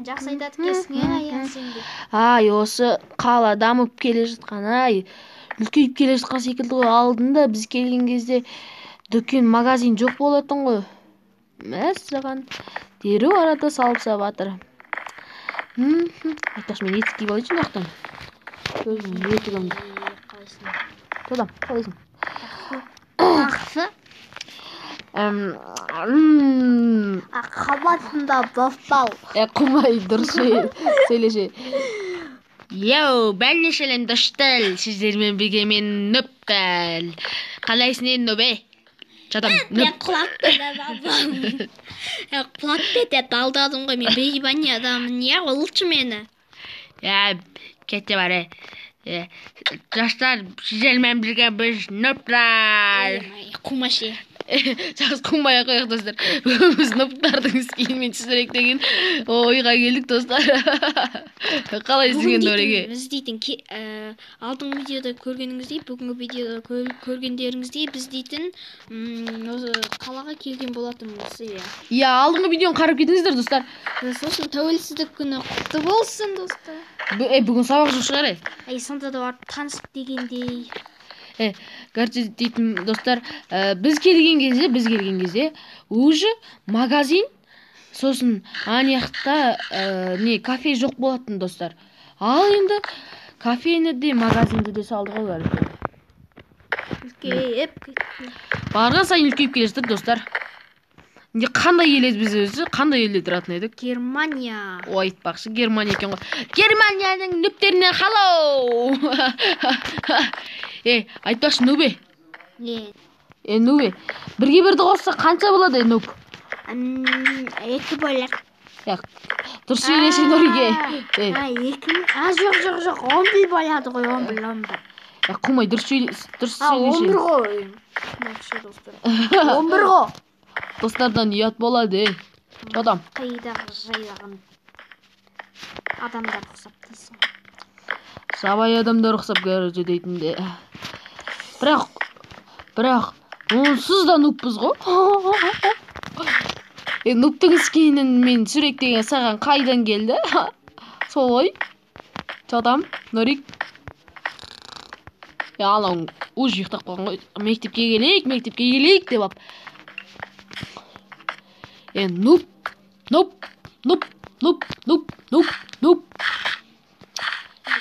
жақсы айтады екенсің аян сен деп. Ай, осы қала дамып келе жатқан, үлкейіп келе жатқан секілді ғой. Алдында біз келген кезде дүкен, магазин жоқ болатын ғой. Мәссаған дереу арада салып жатыр. Айтпақшы, мен етік киіп алайыншы мынаяқтан. Өзім етігімді. Содан, қалайсың? Жақсы. Қабатында достал. Құмай дұрыс сөйлеше. Йоу, бәрнешелен достар, сіздермен бірге мен Нөппәл. Қалайсың енді Нөбе? Жадам, Мен құлап кетеді. Құлап кетеді алдадым ғой, мен бейбани адаммын, я ұлтшы мені. Кете бар. Достар, сіздермен бірге біз Нөппәл. Құмашы. Жақсы қумай қояйық достар. Біз Нөппәлдің іскейінмен түсіректеген ойға келдік достар. Қалайсың енді ореге? Біз дейтін алдыңғы видеода көргеніңіздей, бүгінгі видеода көргендеріңіздей біз дейтін қалаға келген болатынбыз. Иә, алдыңғы видеоны қарап кетіңіздер достар. Сосын тәуелсіздік күні құтты болсын достар. Бүгін сабақ жоқ шығар. Сонда да барып танысып дегендей. Короче, дейтін достар, біз келген кезде уже магазин, сосын анаяқта кафе жоқ болатын достар. Ал енді кафені де магазинді де салды ғой бәрі. Үлкейіп кетті. Барған сайын үлкейіп келе жатыр достар. Қандай елез біз өзі? Қандай елде тұратын едік? Германия. Ой, айтпақшы, Германия екен ғой. Германияның нүптеріне халау! Айтпақшы, Нөбе. Нөбе, бірге бірді қосса қанша болады, Нөп? 2 бөлек. Дұрыс сөйлесең Нөреге. Жоқ, 11 болады ғой, 11. Құмай, дұрыс сөйлесең. 11 ғой. 11 ғой. Достардан ұят болады, Жадам. Қайдағы жайлаған адамдар ұқсап дейсің. Сабай адамдар ұқсап көрді дейтінде. Бірақ, онсыз да нұппыз ғой. Нұптың іскейінен мен сүректеген саған қайдан келді? Солай. Жадам, Норик. Алаң, ұж ұйықтап қалған ғой. Мектепке келейік деп ап. Нуп.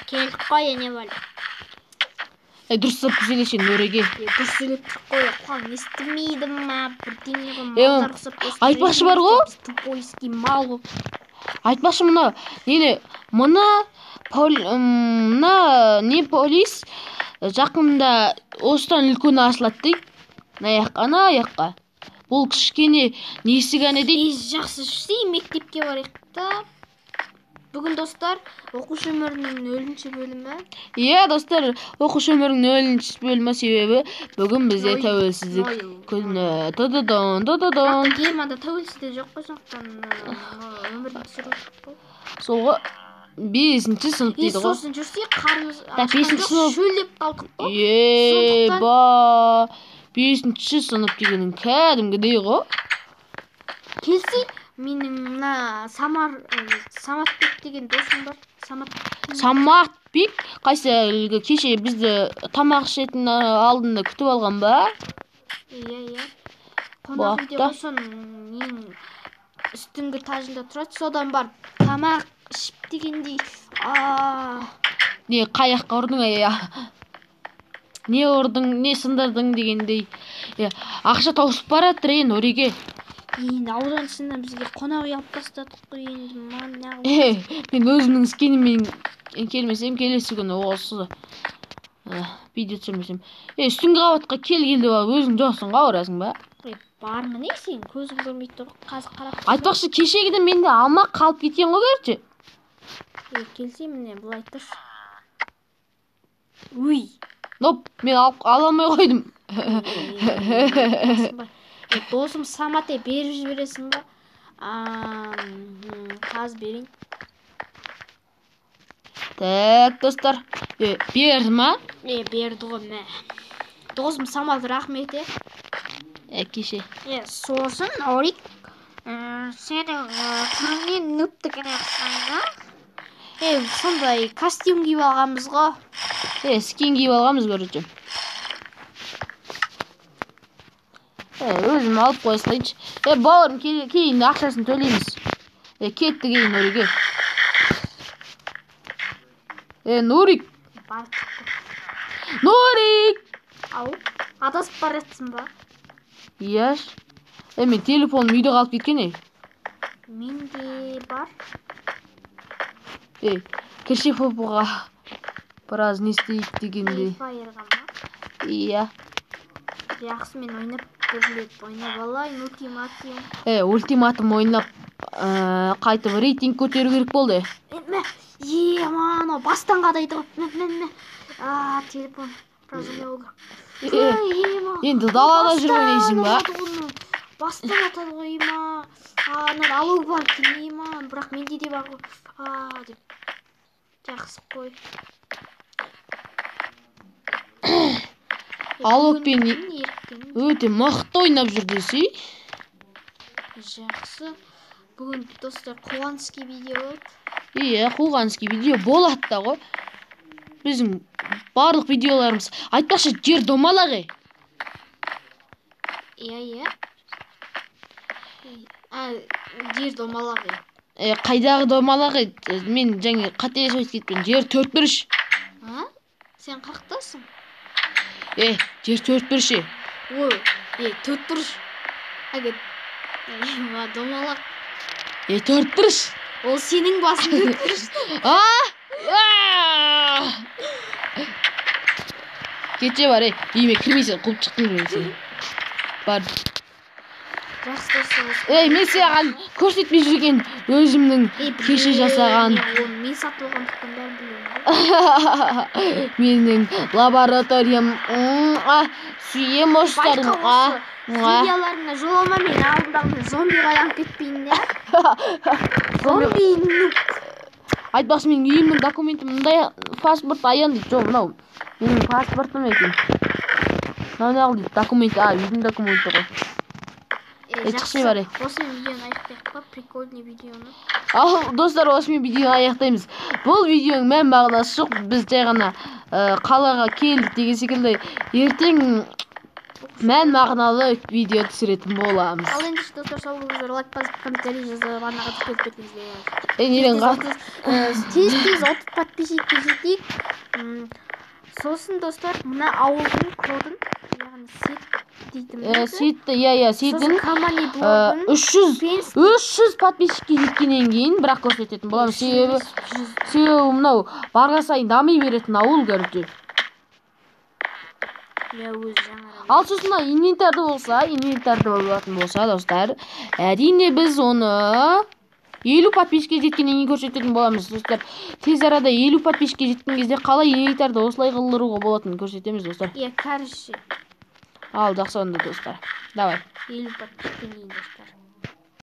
Келіп қой, не бар? Дұрыс сөйлешең Нөреге. Дұрыс сөйлеп тұр қой, қоң естімейді ма? Бірдеңе ғой, малдар ұқсап өстірейді. Айтпақшы бар ғой? Тупойский мал ғой. Айтпақшы мына полис жақында осыдан үлкен ашылады дейді. Ана аяққа. Бұл кішкене несі ғана дейді. Жақсы жүрсей, мектепке барайық та. Бүгін достар, оқушы өмірінің 0-ші бөлімі. Достар, оқушы өмірінің 0-ші бөлімі себебі бүгін бізде тәуелсіздік күні. Бірақ Германда тәуелсіздік жоқ қой, сондықтан өмірін түсіру жоқ қой. Солға 5-ші сынып дейді ғой. Сосын жүрсе, қарымыз ашқан жоқ, шөлдеп қалдық қой. 5-ші сынып дегенің кәдімгідей ғой. Келсе, менің мына Саматбек деген досым бар. Саматбек? Қайсы кеше бізді тамақ ішетін алдында күтіп алған ба? Иә. Қонақ үйде болсын, ең үстіңгі этажында тұрады, содан бар тамақ ішіп дегендей. Не қаяққа ұрдың Не ұрдың, не сындырдың дегендей. Ақша тауысып баратыр Нөреге. Енді аудан ішінде бізге қонақ үй алып тастадық қой енді. Мен өзімнің іскеніммен келмесем, келесі күні осы видео түсірмесем. Үстіңгі қабатқа келгенде өзің жоқсың қауырасың ба? Бармын сен, көзің көрмейді тұр, қазір қарап. Айтпақшы, кешегіде менде алмақ қалып кеткен ғой көрші. Келсе міне, бұл айтыршы. Уй. Мен ала алмай қойдым. Досым Самате беріп жібересің ба? Қазір берейін. Так, достар. Берді ма? Берді ғой мә. Досым Самат рахмет. Кеше. Сосын Орик Сенің түріңнен нөпті екен ұқсайды. Сондай костюм киіп алғанбыз ғой. Скин киіп алғанбыз, короче. Өзім алып қоя салайыншы. Бауырым, кейін ақшасын төлейміз. Кетті кейін Нұриге. Нурик! Нурик! Ау, адасып бара жатсың ба? Иә. Мен телефоным үйде қалып кеткен. Менде бар. Кірші фопуға біраз не істейік дегенде. Файырға ма? Иә. Жақсы, мен ойнап бірлеп ойнап алайын, ультиматум. Ультиматум ойнап қайтып рейтинг көтеру керек болды. Мана бастан қадайды ғой. Телефон разумел. Енді далада жүр ойнайсың ба? Бастан атады ғой, ма. Анан алу бар екен, ма. Бірақ менде де бар ғой. Деп. Жақсы қой. Алокпен өте мықты ойнап жүр десей. Жақсы. Бүгін достар қуанышки видео болды. Иә, қуанышки видео болады да ғой. Біздің барлық видеоларымыз айтпақшы жер домалағы. Иә. Жер домалағы. Қайдағы домалағы? Мен жаңа қателесіп айтып кетпін. Жер 4-1. Сен қаяқтасың? Жер 4-1. Ой, 4-1. Әгет. Домалақ. 4-1. Ол сенің басың 4-1. Кетше бар, үйіме кірмейсің, қуып шықтың жүресің. Бар. Жақсы достар. Мен саған көрсетпей жүрген өзімнің кеше жасаған. Мен сатып алғандықтан бәрін білемін. Менің лабораториям. Сүйем остарым. Видеоларына жолама, мен алдымдағы зомбиға айналып кетпейін де. Зомби. Айтпақшы, менің үйімнің документі мұндай паспорт аян дейді. Жоқ, мынау. Менің паспортым екен. Мынау дейді, документі. Үйдің документі ғой. Жақсы бар. Осымен видеоны аяқтайық па? Прикольный видеоны. Достар, осымен видеоны аяқтаймыз. Бұл видеоның мән мағынасы жоқ. Біз жай ғана қалаға келдік деген секілді ертең мән мағыналы видео түсіретін боламыз. Ал енді достар, сол болыңыздар, лайк басып, комментарий жазып, арнаға тіркеліп кетіңіздер. Нелен қат? Тез 30 подписчикке жетейік. Сосын достар, мына ауылдың кодын, яғни сет дейтін. Сеттің 300 подписчикке жеткеннен кейін бірақ көрсететін боламыз. Себебі мынау барған сайын дами беретін ауыл көрді. Ал сосын инвентарды болатын болса, достар, әрине біз оны 50 подписчикке жеткеннен кейін көрсететін боламыз, достар. Тез арада 50 подписчикке жеткен кезде қалай инвентарды осылай қылдыруға болатынын көрсетеміз, достар. Короче. Ал жақсы онда, достар. Давай. 50 подписчикке дейін, достар.